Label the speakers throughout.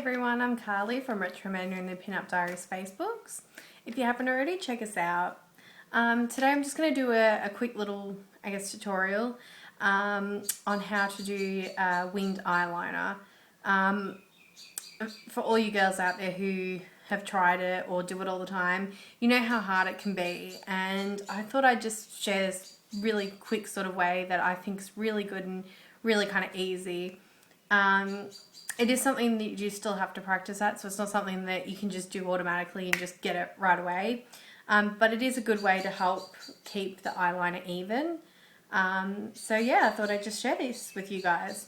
Speaker 1: everyone, I'm Carly from Retro Mania and the Pinup Diaries Facebooks. If you haven't already, check us out. Today I'm just going to do a quick little, tutorial on how to do winged eyeliner. For all you girls out there who have tried it or do it all the time, you know how hard it can be, and I thought I'd just share this really quick sort of way that I think is really good and really kind of easy. It is something that you still have to practice at, so it's not something that you can just do automatically and just get it right away. But it is a good way to help keep the eyeliner even. So yeah, I thought I'd just share this with you guys.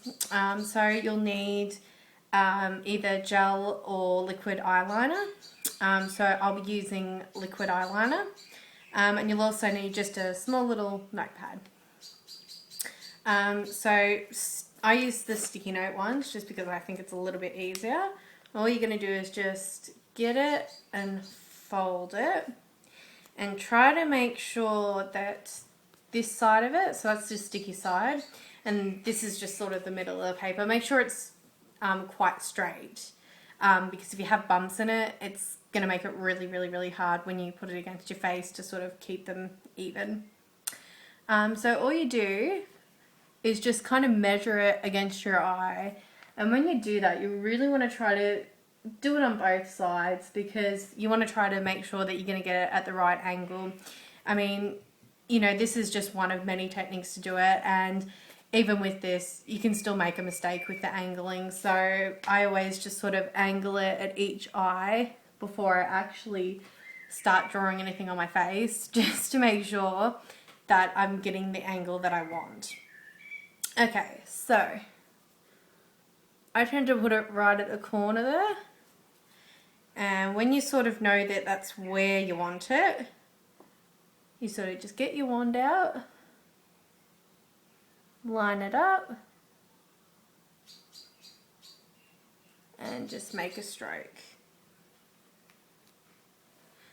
Speaker 1: So you'll need either gel or liquid eyeliner. So I'll be using liquid eyeliner. And you'll also need just a small little notepad. So I use the sticky note ones just because I think it's a little bit easier. All you're going to do is just get it and fold it and try to make sure that this side of it, so that's the sticky side, and this is just sort of the middle of the paper, make sure it's quite straight, because if you have bumps in it, it's going to make it really, really, really hard when you put it against your face to sort of keep them even. So all you do is just kind of measure it against your eye, and when you do that, you really want to try to do it on both sides, because you want to try to make sure that you're going to get it at the right angle. I mean, you know, this is just one of many techniques to do it, and even with this, you can still make a mistake with the angling, so I always just sort of angle it at each eye before I actually start drawing anything on my face, just to make sure that I'm getting the angle that I want. Okay, so I tend to put it right at the corner there, and when you sort of know that that's where you want it, you sort of just get your wand out, line it up, and just make a stroke.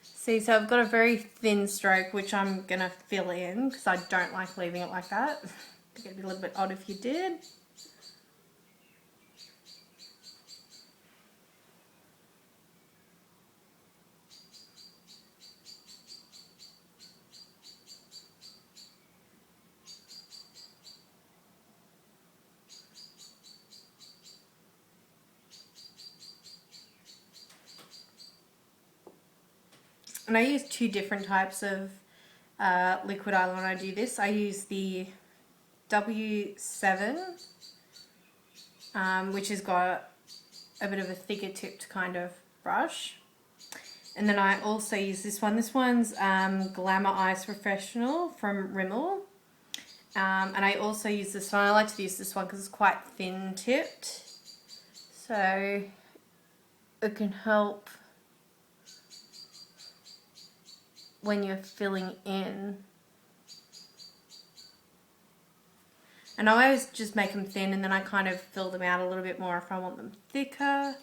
Speaker 1: See, so I've got a very thin stroke which I'm going to fill in because I don't like leaving it like that. It'd be a little bit odd if you did. And I use two different types of liquid eyeliner when I do this. I use the W7, which has got a bit of a thicker tipped kind of brush. And then I also use this one. This one's Glamour Ice Professional from Rimmel. And I also use this one. I like to use this one because it's quite thin tipped. So it can help when you're filling in. And I always just make them thin, and then I kind of fill them out a little bit more if I want them thicker.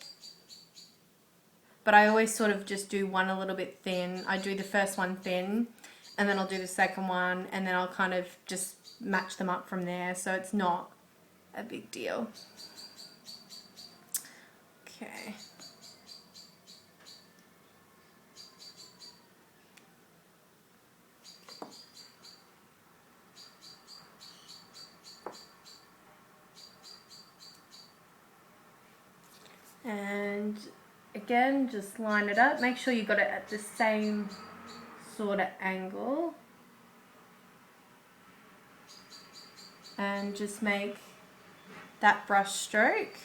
Speaker 1: But I always sort of just do one a little bit thin. I do the first one thin, and then I'll do the second one, and then I'll kind of just match them up from there, so it's not a big deal. Okay. And again, just line it up. Make sure you got it at the same sort of angle. And just make that brush stroke.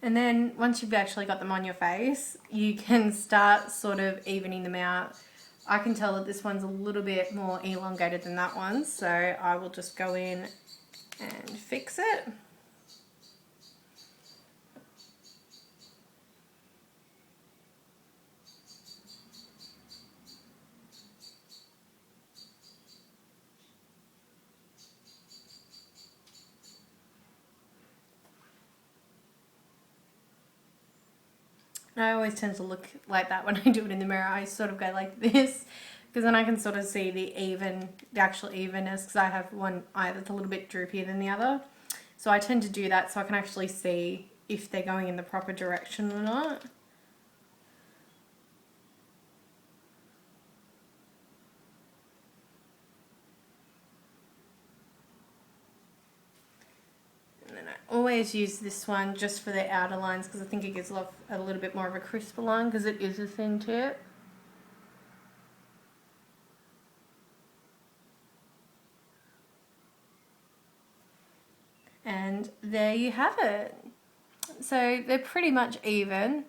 Speaker 1: And then once you've actually got them on your face, you can start sort of evening them out. I can tell that this one's a little bit more elongated than that one, so I will just go in and fix it. And I always tend to look like that when I do it in the mirror. I sort of go like this because then I can sort of see the actual evenness, because I have one eye that's a little bit droopier than the other. So I tend to do that so I can actually see if they're going in the proper direction or not. And then I always use this one just for the outer lines because I think it gives a little bit more of a crisper line because it is a thin tip. And there you have it. So they're pretty much even,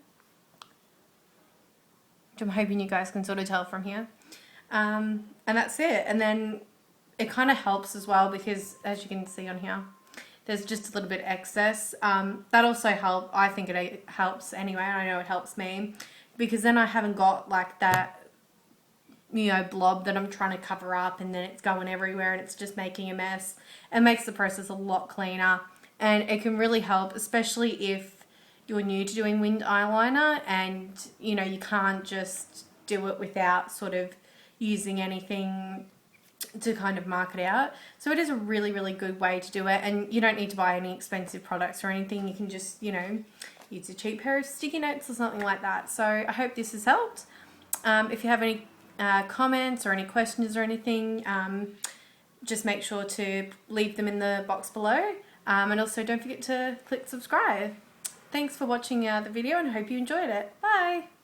Speaker 1: which I'm hoping you guys can sort of tell from here. And that's it. And then it kind of helps as well because, as you can see on here, there's just a little bit excess. That also helps. I think it helps anyway. I know it helps me because then I haven't got like that, you know, blob that I'm trying to cover up and then it's going everywhere and it's just making a mess. It makes the process a lot cleaner, and it can really help, especially if you're new to doing winged eyeliner and, you know, you can't just do it without sort of using anything to kind of mark it out. So it is a really, really good way to do it, and you don't need to buy any expensive products or anything. You can just, you know, use a cheap pair of sticky notes or something like that. So I hope this has helped. If you have any comments or any questions or anything, just make sure to leave them in the box below, and also don't forget to click subscribe. Thanks for watching the video and I hope you enjoyed it. Bye!